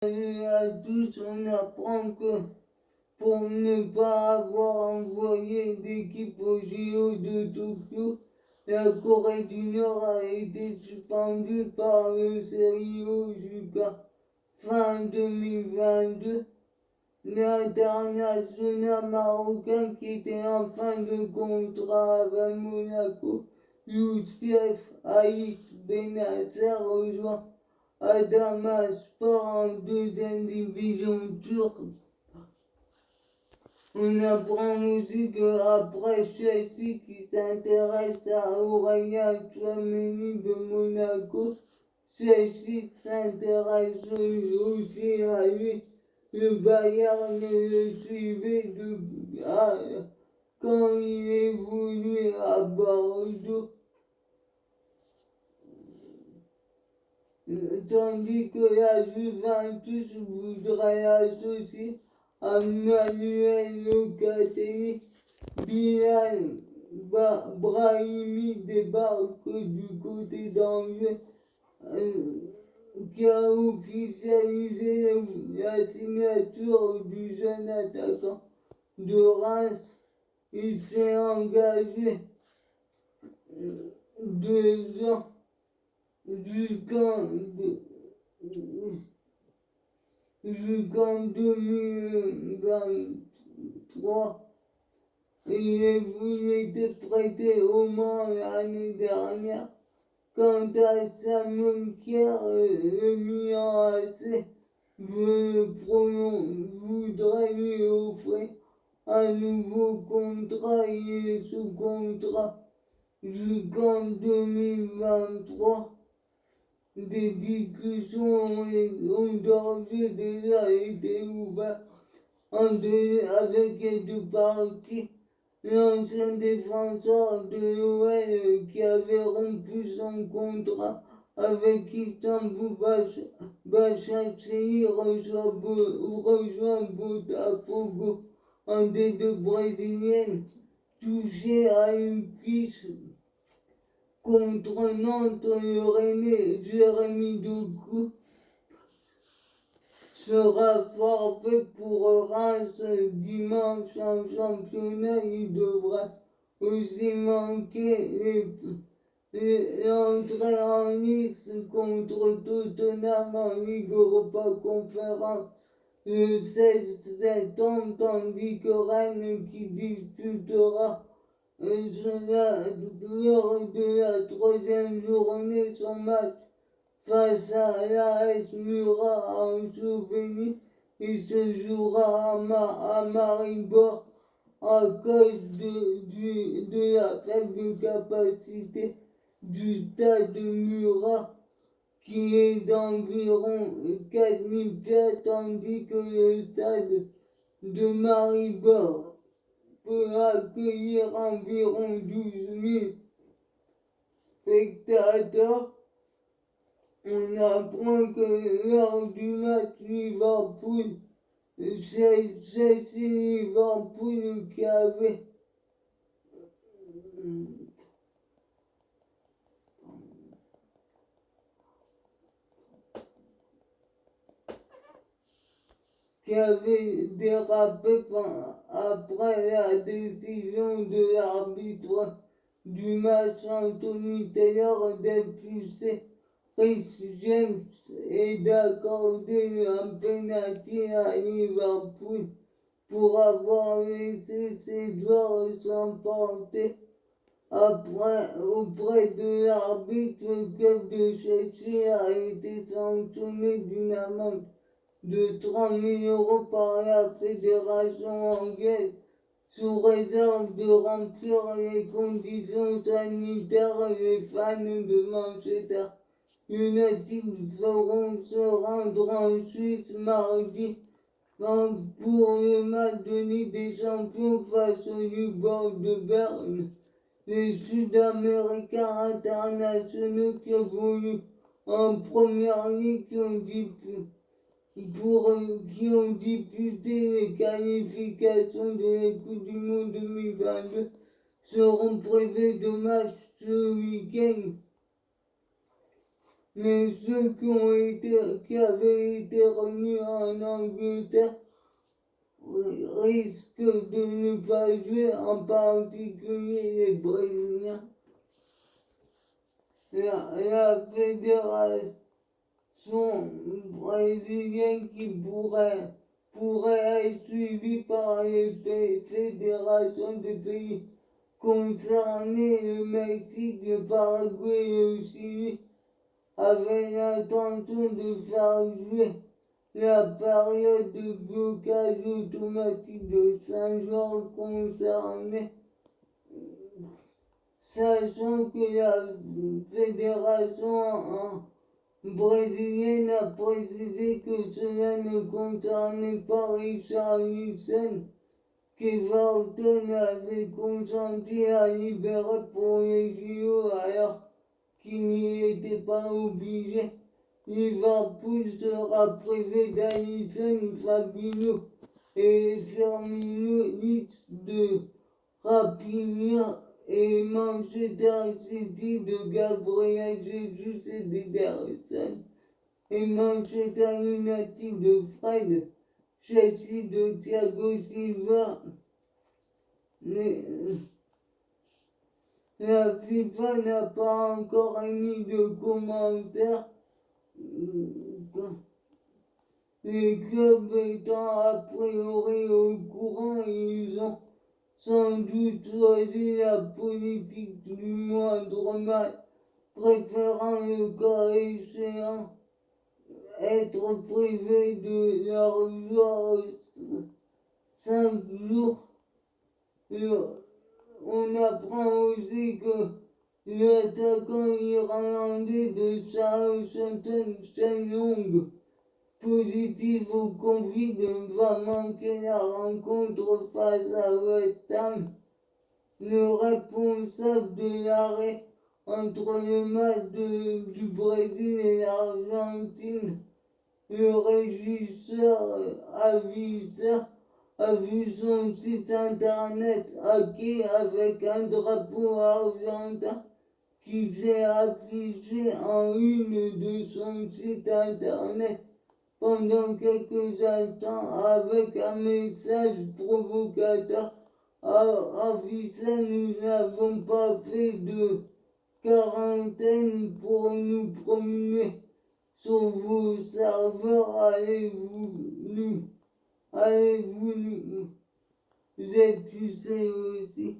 Salut à tous, on apprend que pour ne pas avoir envoyé d'équipe au JO de Tokyo, la Corée du Nord a été suspendue par le CIO jusqu'à fin 2022. L'international marocain qui était en fin de contrat avec Monaco, Youssef Aït Benasser, rejoint Adamaspor en deuxième division turque. On apprend aussi qu'après Chelsea qui s'intéresse à Aurélien Tchouaméni de Monaco, Chelsea s'intéresse aussi à lui. Le Bayern le suivait quand il évoluait à Bordeaux. Tandis que la Juventus voudrait associer Manuel Locatelli. Bilal Brahimi débarque du côté d'Angers, qui a officialisé la signature du jeune attaquant de Reims. Il s'est engagé 2 ans jusqu'en 2023. Il était prêté au Mans l'année dernière. Quant à Simon Kier, le Milan AC voudrait lui offrir un nouveau contrat. Il est sous contrat jusqu'en 2023. Des discussions ont d'ores et déjà été ouvertes avec les deux parties. L'ancien défenseur de l'OL qui avait rompu son contrat avec Istanbul Başakşehir rejoint Botafogo en D2 brésilienne, touché à une fiche contre Nantes. Le Rennais Jérémy Doku sera forfait pour Reims dimanche en championnat. Il devrait aussi manquer l'entrée en lice contre Tottenham en Ligue Europa Conférence le 16 septembre, tandis que Rennes qui disputera lors de la troisième journée son match face à l'AS Murat en Slovénie. Il se jouera à Maribor à cause de la faible capacité du stade Murat qui est d'environ 4000 places, tandis que le stade de Maribor peut accueillir environ 12 000 spectateurs. On apprend que lors du match Liverpool, c'est Liverpool qui avait dérapé après la décision de l'arbitre du match Anthony Taylor d'expulser Chris James et d'accorder un penalty à Liverpool pour avoir laissé ses joueurs s'emporter. Auprès de l'arbitre, le club de Chelsea a été sanctionné d'une amende de 30 000 € par la fédération anglaise sous réserve de remplir les conditions sanitaires. Les fans de Manchester United feront se rendre en Suisse mardi pour le match de Ligue des Champions face au Young de Berne. Les Sud-Américains internationaux qui évoluent en première ligue qui ont disputé les qualifications de la Coupe du Monde 2022 seront privés de match ce week-end. mais ceux qui avaient été remis en Angleterre risquent de ne pas jouer, en particulier les Brésiliens. La fédération brésilienne qui pourrait être suivie par les fédérations de pays concernés, le Mexique, le Paraguay et le Chili, avait l'intention de faire jouer la période de blocage automatique de 5 jours concernés, sachant que la fédération brésilienne a précisé que cela ne concernait pas Richarlison, qu'Everton avait consenti à libérer pour les JO alors qu'il n'y était pas obligé. Liverpool sera privé d'Alisson, Fabinho et Firmino, liste de Raphinha et Manchester City de Gabriel Jesus et d'Ederson et Manchester United de Fred, Chelsea de Thiago Silva. La FIFA n'a pas encore émis de commentaires, les clubs étant a priori au courant, ils ont sans doute choisi la politique du moindre mal, préférant le cas échéant être privé de leurs joueurs 5 jours. On apprend aussi que l'attaquant irlandais de Southampton, Shane Long, positif au Covid, va manquer la rencontre face à West Ham. Le responsable de l'arrêt entre le match du Brésil et l'Argentine, le régisseur aviseur, a vu son site internet hacké avec un drapeau argentin qui s'est affiché en une de son site internet pendant quelques instants avec un message provocateur affichant: nous n'avons pas fait de quarantaine pour nous promener sur vos serveurs, allez-vous nous épuiser aussi.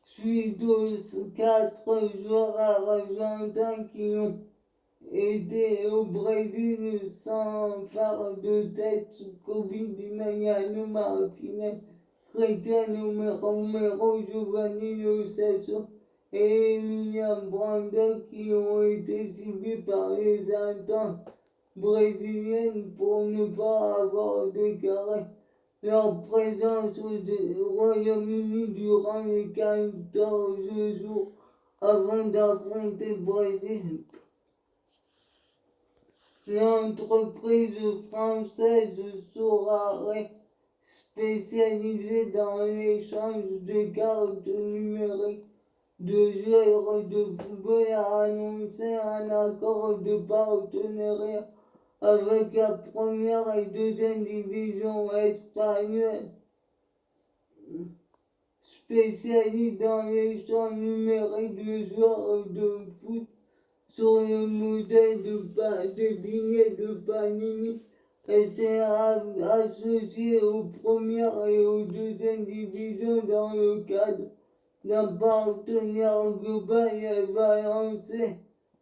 Suite aux 4 joueurs argentins qui ont été au Brésil sans faire de test Covid, Emiliano Martinez, Cristiano Romero, Giovanni Lo Celso et Emiliano Brandão qui ont été ciblés par les instances brésiliennes pour ne pas avoir déclaré leur présence au Royaume-Uni durant les 14 jours avant d'affronter le Brésil. L'entreprise française Sorare, spécialisée dans l'échange de cartes numériques de joueurs de football, a annoncé un accord de partenariat avec la première et deuxième division espagnole, spécialisée dans l'échange numérique de joueurs de foot sur le modèle de billets de Panini, et s'est associée aux premières et aux deuxièmes divisions dans le cadre d'un partenaire global. Elle va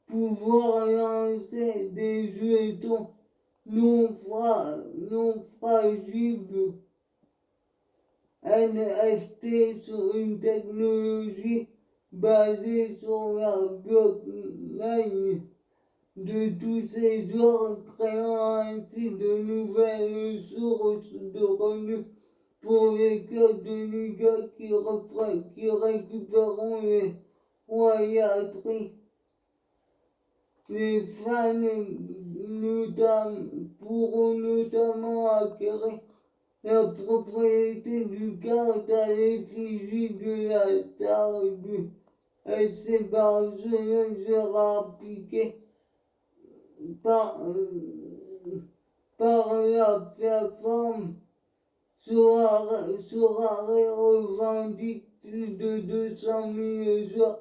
pouvoir lancer des jetons non fragiles NFT sur une technologie basée sur la blockchain de tous ces joueurs, créant ainsi de nouvelles sources de revenus pour les clubs de Liga qui récupéreront les royalties. Les fans pourront notamment acquérir la propriété du carte à l'effigie de la star du FC Barcelone, Gérard Piqué, par, par la plateforme, Sorare revendique plus de 200 000 joueurs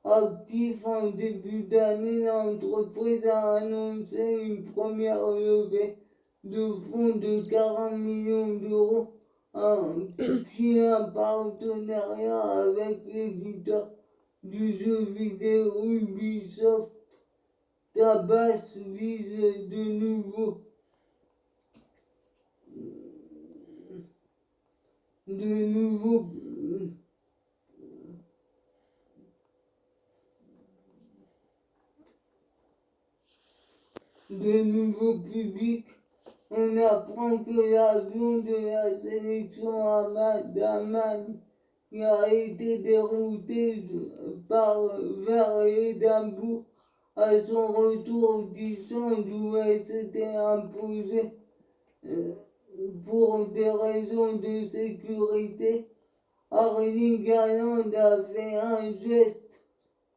actifs en début d'année. L'entreprise a annoncé une première levée de fonds de 40 millions d'euros qui est un partenariat avec l'éditeur du jeu vidéo Ubisoft. Tabas vise de nouveaux publics. On apprend que l'avion de la sélection d'Amman qui a été dérouté vers Édimbourg à son retour d'Islande où elle s'était imposée pour des raisons de sécurité. Erling Haaland a fait un geste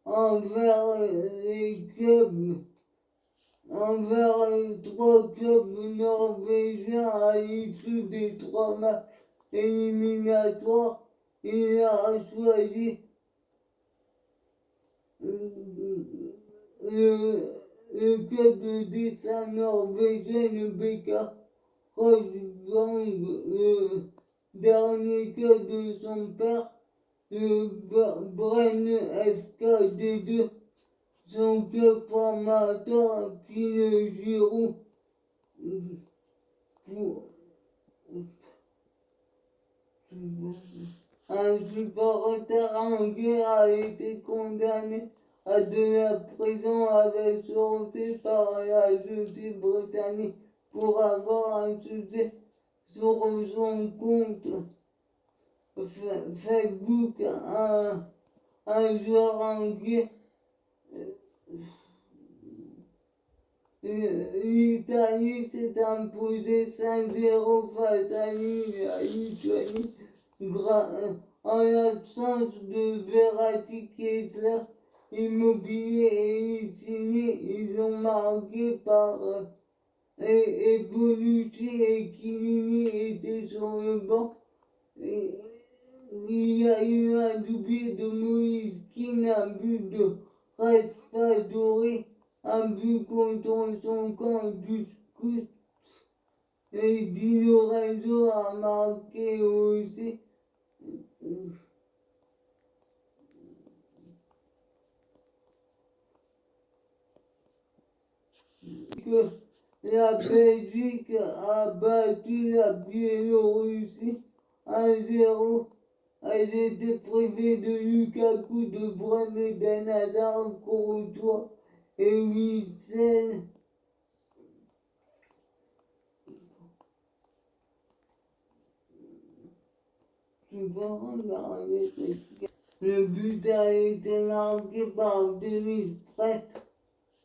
envers les clubs, envers les 3 clubs norvégiens à l'issue des 3 matchs éliminatoires. Il a choisi le club de dessin norvégien, le BK Rosgang, le dernier club de son père, le Bren FKD2, son club formateur, puis le Giroud. Un supporter anglais a été condamné à de la prison avec sûreté par la justice britannique pour avoir insulté sur son compte Facebook un joueur anglais. L'Italie s'est imposée 5-0 face à la Lituanie. En l'absence de Verratti, Kessler, Immobilier et Insigne, ils ont marqué par et Bonucci et Chiellini étaient sur le banc. Et il y a eu un doublé de Moïse Kean, un but de Raspadori, un but contre son camp du scout. Et Di Lorenzo a marqué aussi. Que la Belgique a battu la Biélorussie 1-0. Elles étaient privées de Lukaku, De Bruyne, Eden Hazard, Courtois et Witsel. Le but a été marqué par Denis Prêtre.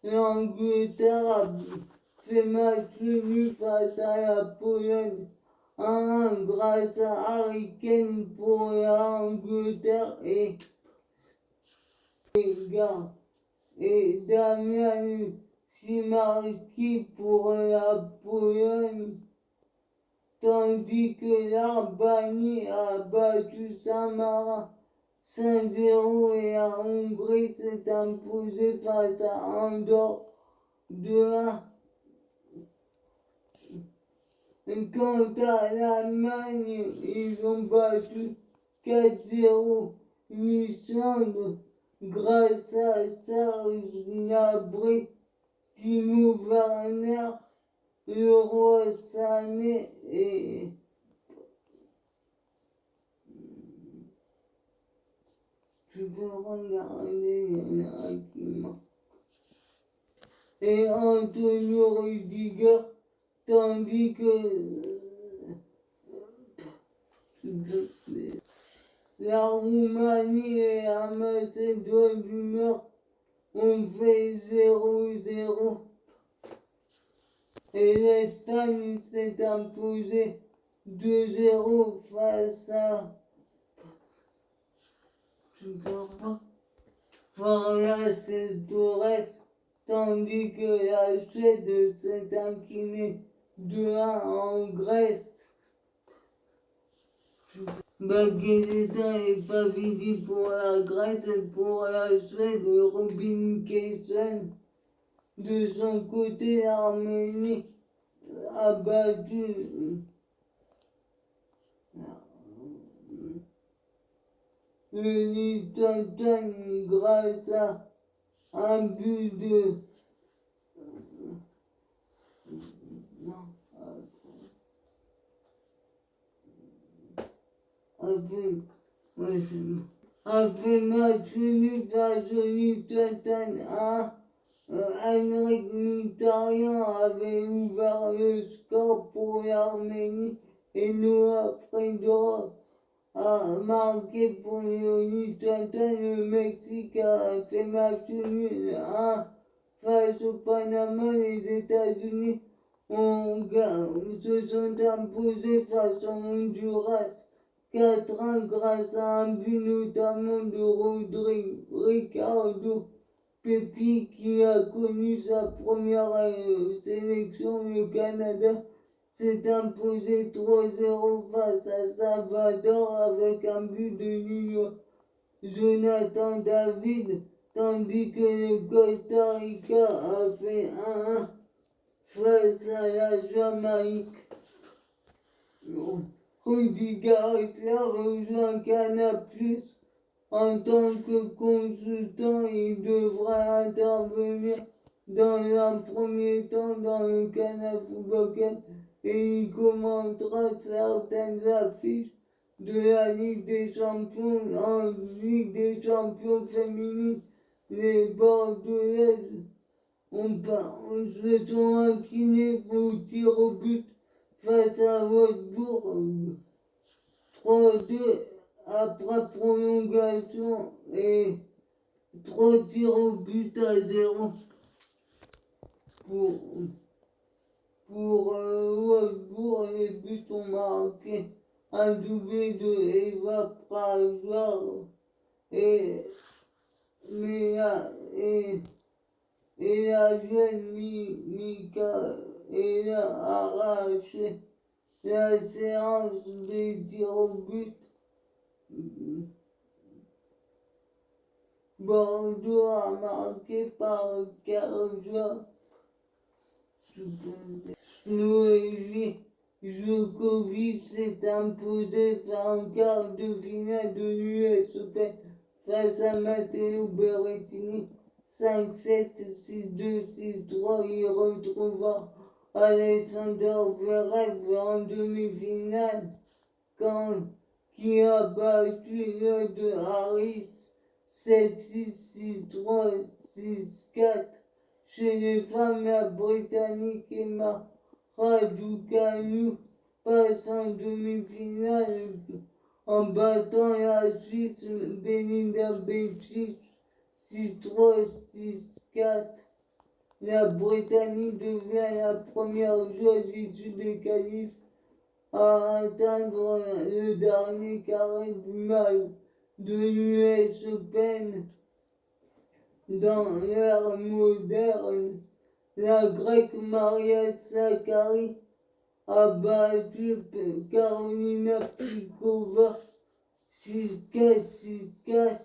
L'Angleterre a fait match nul face à la Pologne 1-1 grâce à Harry Kane pour l'Angleterre et Damian Szymanski pour la Pologne, tandis que l'Albanie a battu Saint-Marin 5-0 et la Hongrie s'est imposée face à Andorre 2-1. Quant à l'Allemagne, ils ont battu 4-0 l'Islande grâce à Serge Gnabry, Timo Werner, Leroy Sané et tu peux regarder, il y en a qui manquent. Et Antonio Rüdiger, tandis que la Roumanie et la Macédoine du Nord ont fait 0-0. Et l'Espagne s'est imposée 2-0 face à Vargas et Torres, tandis que la Suède s'est inclinée 2-1 en Grèce. Baguette est favori pour la Grèce et pour la Suède. Robin Kessen, de son côté, l'Arménie a battu le Liechtenstein grâce à un but de après match nul face au Liechtenstein 1, Henrik Mkhitaryan avait ouvert le score pour l'Arménie et Noah Fedorov a marqué pour le Liechtenstein. Le Mexique a fait match nul 1 face au Panama. Les États-Unis se sont imposés face au Honduras 4-1 grâce à un but notamment de Ricardo Pepi qui a connu sa première sélection. Le Canada s'est imposé 3-0 face à Salvador avec un but de Jonathan David, tandis que le Costa Rica a fait 1-1 face à la Jamaïque. Rudy Garcia rejoint Canal+. En tant que consultant, il devra intervenir dans un premier temps dans le Canal Football Club et il commentera certaines affiches de la Ligue des Champions. En Ligue des Champions féminines, les Bordelaises se sont inclinés au tir au but face à Wolfsburg 3-2 après prolongation et 3 tirs au but à 0 pour Wolfsburg. Les buts ont marqué un doublé de Eva Prager et la jeune Mika a arraché la séance des tirs au but. Bordeaux a marqué par Karja Snoevi. Djokovic s'est imposé en quart de finale de l'US Open face à Matteo Berrettini 5-7, 6-2, 6-3. Il retrouva Alexander Zverev en demi-finale qui a battu le de Harris 7-6, 6-3, 6-4. Chez les femmes, la Britannique Emma Raducanu passe en demi-finale en battant la Suisse Belinda Bencic 6-3, 6-4. La Britannique devient la première joueuse issue des qualifs à atteindre le dernier carré final de l'US Open. Dans l'ère moderne, la Grecque Maria Sakkari a battu Karolina Pliskova 6-4, 6-4.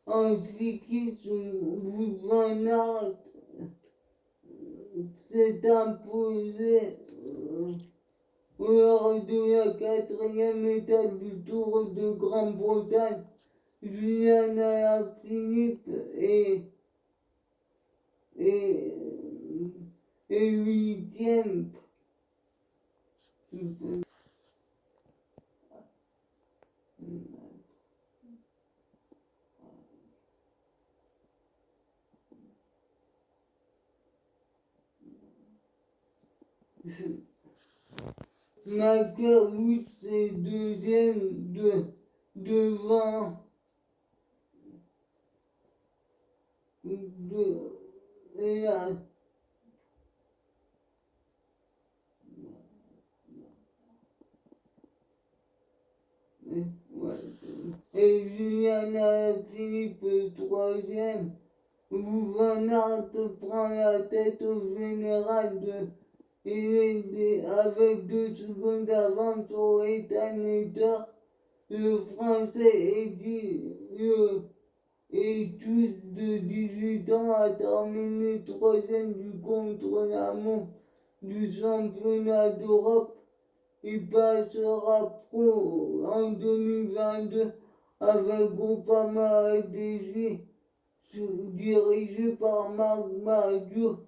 En cyclisme, Wout van Aert s'est imposé lors de la 4e étape du Tour de Grande-Bretagne. Julian Alaphilippe est 8e. Mackerwood est 2e devant et Julian Alaphilippe 3e Van Aert prend la tête au général avec 2 secondes d'avance sur Ethan Etter. Le Français et tous de 18 ans a terminé troisième du contre-la-montre du championnat d'Europe. Il passera pro en 2022 avec Groupama FDJ dirigé par Marc Madiot.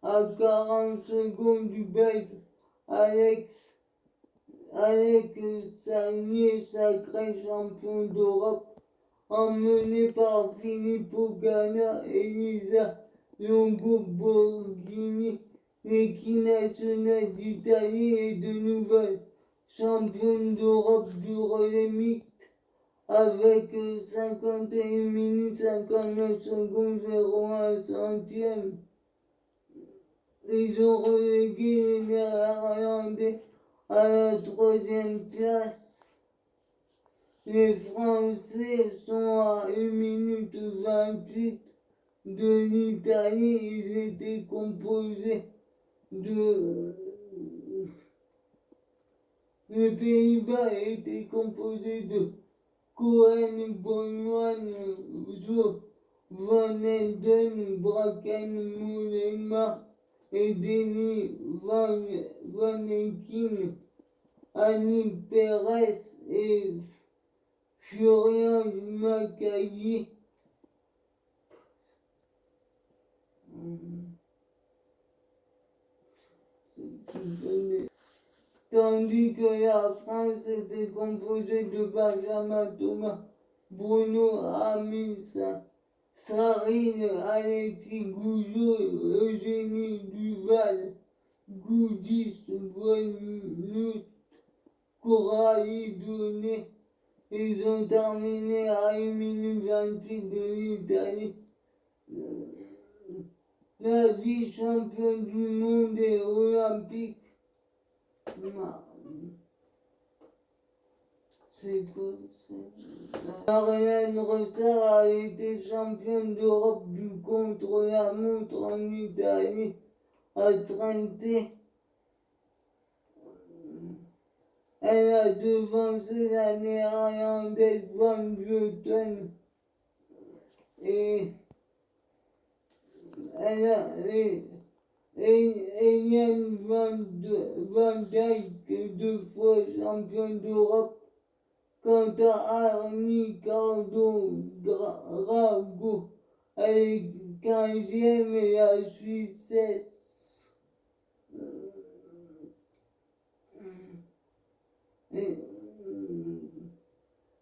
À 40 secondes du Belge Alex Sagnier, sacré champion d'Europe, emmené par Filippo Ganna et Lisa Longo-Borghini. L'équipe nationale d'Italie est de nouvelle championne d'Europe du relais mixte avec 51 minutes 59 secondes 01 centième. Ils ont relégué les Néerlandais à la troisième place. Les Français sont à 1 minute 28 de l'Italie. Ils étaient composés de... Les Pays-Bas étaient composés de Cohen, Bonnoine, Van Elden, Bracken, Mollema et Denis Van Eycken, Annie Perez et Florian Macailly. Tandis que la France était composée de Benjamin Thomas, Bruno Hamilton, Sarine, Alexis Goujon, Eugénie Duval, Goudis, Bonnout, Coralie Donnet. Ils ont terminé à 1 minute 28 de l'Italie. La vice-championne du monde et olympique. C'est quoi ça? Marianne Rother a été championne d'Europe du contre-la-montre en Italie à Trente. Elle a devancé la Néerlandaise Van Vleuten et elle a Eliane Van Dijk, 2 fois championne d'Europe. Quant à Arnie Cardo-Rago, elle est 15e et la Suissesse.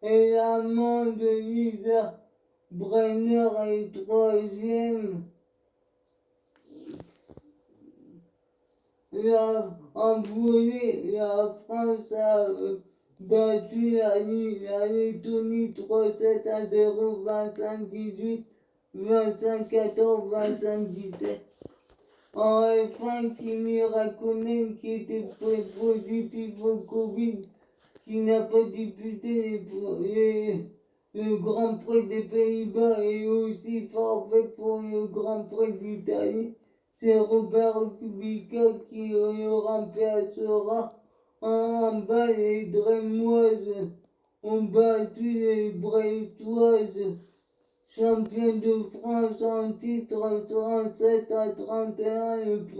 Et l'amende de Lisa Brenner est 3e. En volée, la France a battu la Lettonie 3-7 à 0, 25-18, 25-14, 25-17. En F1, Kimi Räikkönen, qui était positif au Covid, qui n'a pas disputé le Grand Prix des Pays-Bas et aussi forfait pour le Grand Prix d'Italie. C'est Robert Kubica qui le remplacera. En handball, les Drémoises ont battu les Brestoises, championnes de France en titre 37-31.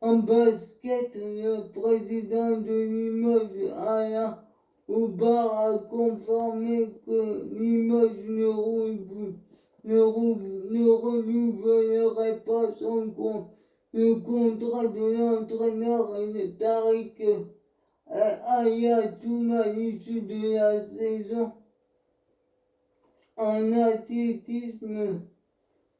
En basket, le président de Limoges, Alain Aubard, a confirmé que Limoges ne renouvellerait pas le contrat de l'entraîneur Tariq Ayatouma à l'issue de la saison. En athlétisme,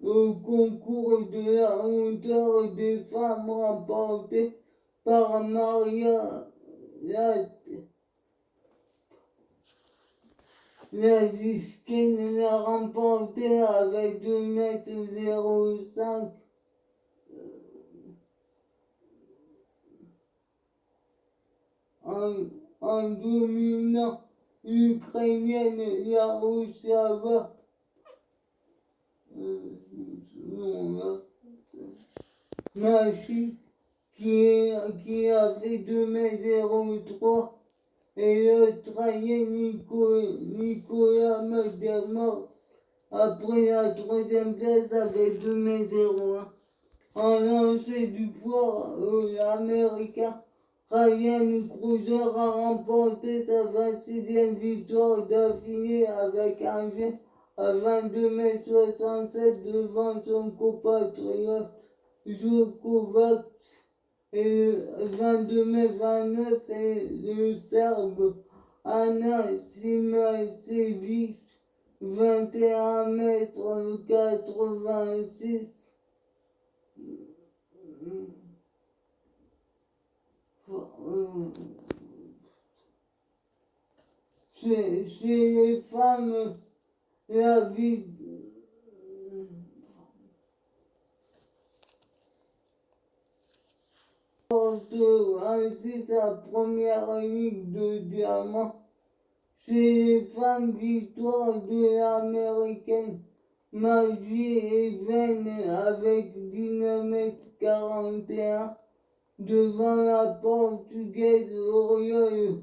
au concours de la hauteur des femmes remporté par Maria Lazisken l'a remporté avec 2,05 m. en dominant l'ukrainienne Yaroslava. Machi qui a fait 2,03 m et l'Australien Nicolas McDermott a pris la troisième place avec 2,01 m. En lancer du poids, l'Américain Ryan Cruiser a remporté sa 26e victoire d'affilée avec un jet à 22,67 m devant son compatriote Djokovic et 22,29 m et le Serbe Ana Simacevic 21,86 m. Chez les femmes, la vie porte ainsi sa première ligue de diamant. Chez les femmes, victoire de l'américaine Maggie Even avec 19,41 m devant la portugaise Oriol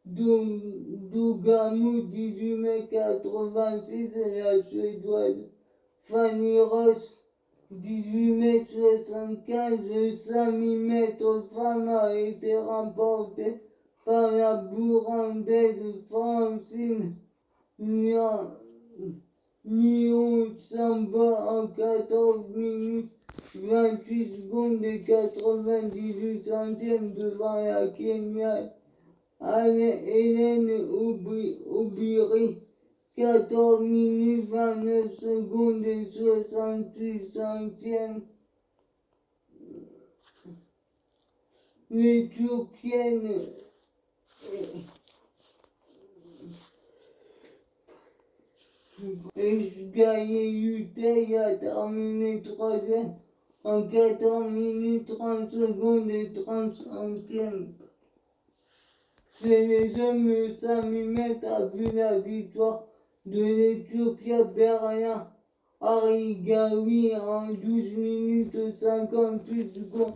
Dougamou 18,86 m et la suédoise Fanny Ross 18,75 m. Le 5000 m femme a été remporté par la Burundaise Francine Niyonsamba en 14 minutes 28 secondes et 98 centièmes devant la Kenyane Hélène Obiri 14 minutes 29 secondes et 68 centièmes. L'Éthiopienne Esgaye Yutey a terminé troisième en 14 minutes 30 secondes et 30 centièmes. Chez les hommes, le 5000 m a vu la victoire de l'Éthiopien Beria Arigawi en 12 minutes 58 secondes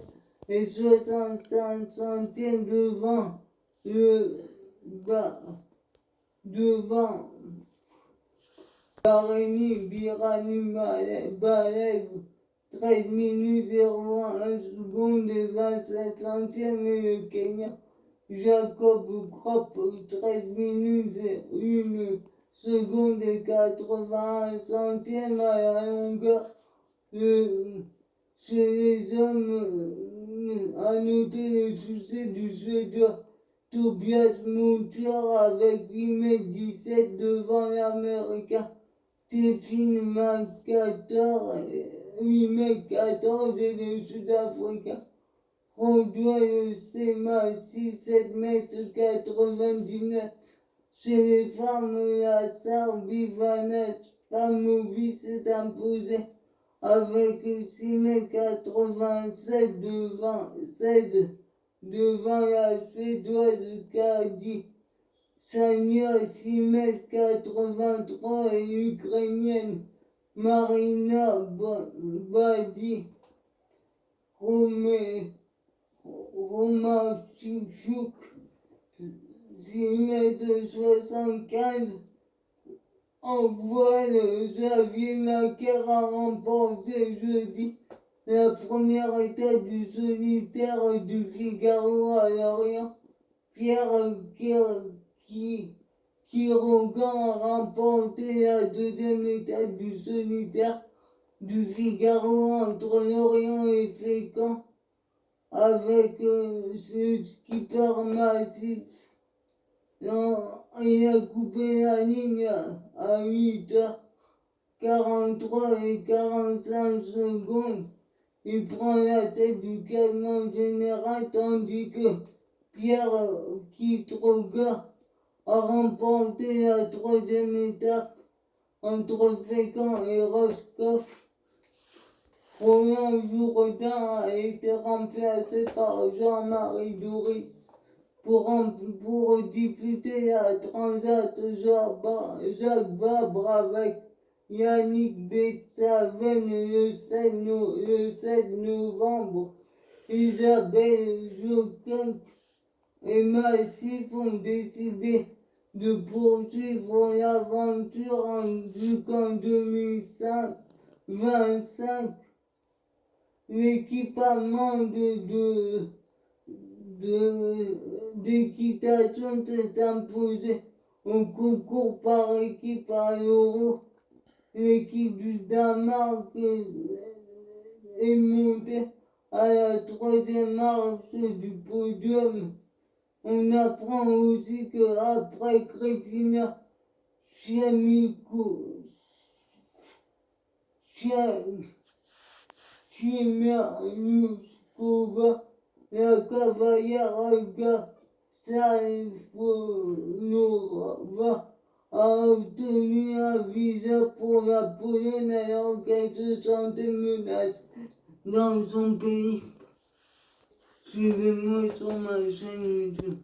et 65 centièmes devant Barénie Birani Balev 13 minutes 01 secondes et 27 centièmes et le Kenya Jacob Krop 13 minutes 1 seconde et 81 centièmes à la longueur. Chez les hommes, à noter le succès du Suédois Tobias Montier avec 8,17 m devant l'Américain Stephen McCarter 8,14 m et le Sud-Africain Rodwell Sema 7,99 m. Chez les femmes, la Serbie Ivana Spamovic s'est imposée avec 6,87 m devant la Suédoise Kadi Sania 6,83 m et l'Ukrainienne Marina Badi Romachchuk 6,75 m. En voile, Xavier Macaire a remporté jeudi la première étape du solitaire du Figaro à Lorient. Pierre Quirogan a remporté la deuxième étape du solitaire du Figaro entre Lorient et Fécamp avec ce skipper massif. Il a coupé la ligne à 8h43 et 45 secondes. Il prend la tête du classement général tandis que Pierre Kitroga a remporté la troisième étape entre Fécamp et Roscoff. Roland Jourdain a été remplacé par Jean-Marie Doury pour disputer la Transat Jacques Vabre avec Yannick Beethoven le 7 novembre. Isabelle Joquin et Massif ont décidé de poursuivre l'aventure jusqu'en 2025. L'équipement d'équitation s'est imposé au concours par équipe à l'Euro. L'équipe du Danemark est montée à la troisième marche du podium. On apprend aussi qu'après Kristina Chemyarskova, la cavalière Olga Safonova a obtenu un visa pour la Pologne alors qu'elle se sentait menacée dans son pays. Suivez-moi sur ma chaîne YouTube.